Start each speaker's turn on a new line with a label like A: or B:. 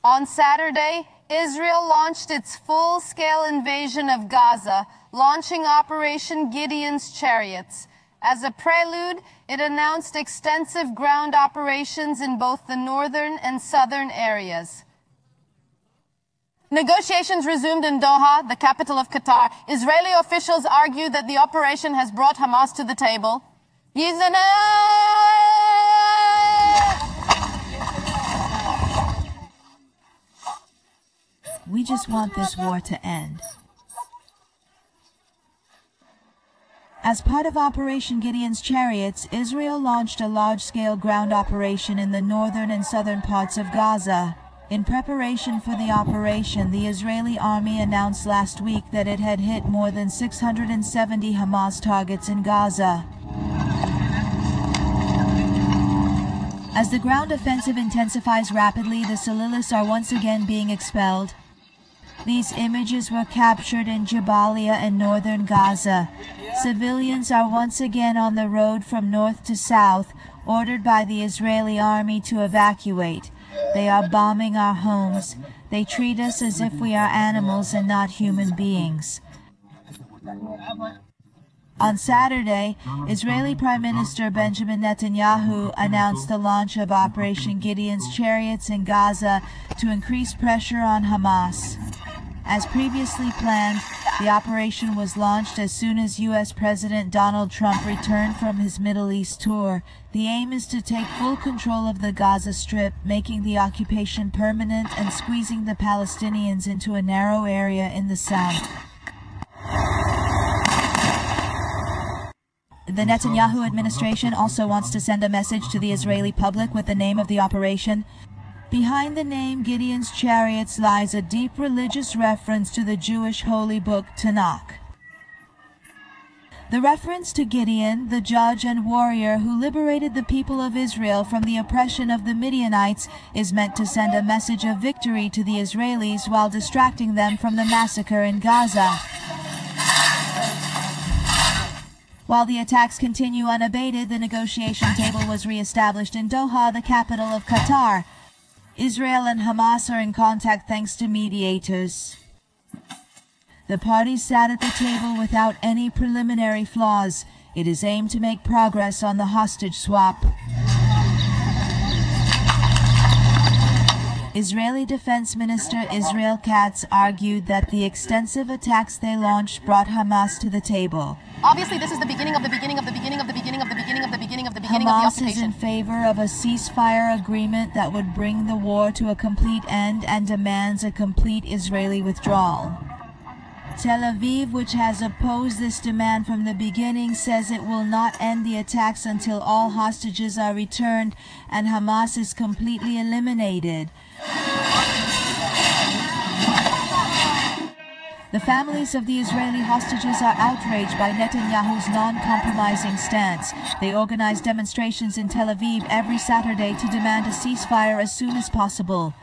A: On Saturday, Israel launched its full-scale invasion of Gaza, launching Operation Gideon's Chariots. As a prelude, it announced extensive ground operations in both the northern and southern areas. Negotiations resumed in Doha, the capital of Qatar. Israeli officials argue that the operation has brought Hamas to the table.
B: We just want this war to end. As part of Operation Gideon's Chariots, Israel launched a large-scale ground operation in the northern and southern parts of Gaza. In preparation for the operation, the Israeli army announced last week that it had hit more than 670 Hamas targets in Gaza. As the ground offensive intensifies rapidly, the Salilists are once again being expelled. These images were captured in Jabalia in northern Gaza. Civilians are once again on the road from north to south, ordered by the Israeli army to evacuate. They are bombing our homes. They treat us as if we are animals and not human beings. On Saturday, Israeli Prime Minister Benjamin Netanyahu announced the launch of Operation Gideon's Chariots in Gaza to increase pressure on Hamas. As previously planned, the operation was launched as soon as U.S. President Donald Trump returned from his Middle East tour. The aim is to take full control of the Gaza Strip, making the occupation permanent and squeezing the Palestinians into a narrow area in the south. The Netanyahu administration also wants to send a message to the Israeli public with the name of the operation. Behind the name Gideon's Chariots lies a deep religious reference to the Jewish holy book Tanakh. The reference to Gideon, the judge and warrior who liberated the people of Israel from the oppression of the Midianites, is meant to send a message of victory to the Israelis while distracting them from the massacre in Gaza. While the attacks continue unabated, the negotiation table was re-established in Doha, the capital of Qatar. Israel and Hamas are in contact thanks to mediators. The parties sat at the table without any preliminary flaws. It is aimed to make progress on the hostage swap. Israeli Defense Minister Israel Katz argued that the extensive attacks they launched brought Hamas to the table.
A: Obviously, this is the beginning of the beginning of the beginning of the beginning of the beginning of the beginning of the beginning of the occupation.
B: Hamas is in favor of a ceasefire agreement that would bring the war to a complete end and demands a complete Israeli withdrawal. Tel Aviv, which has opposed this demand from the beginning, says it will not end the attacks until all hostages are returned and Hamas is completely eliminated. The families of the Israeli hostages are outraged by Netanyahu's non-compromising stance. They organize demonstrations in Tel Aviv every Saturday to demand a ceasefire as soon as possible.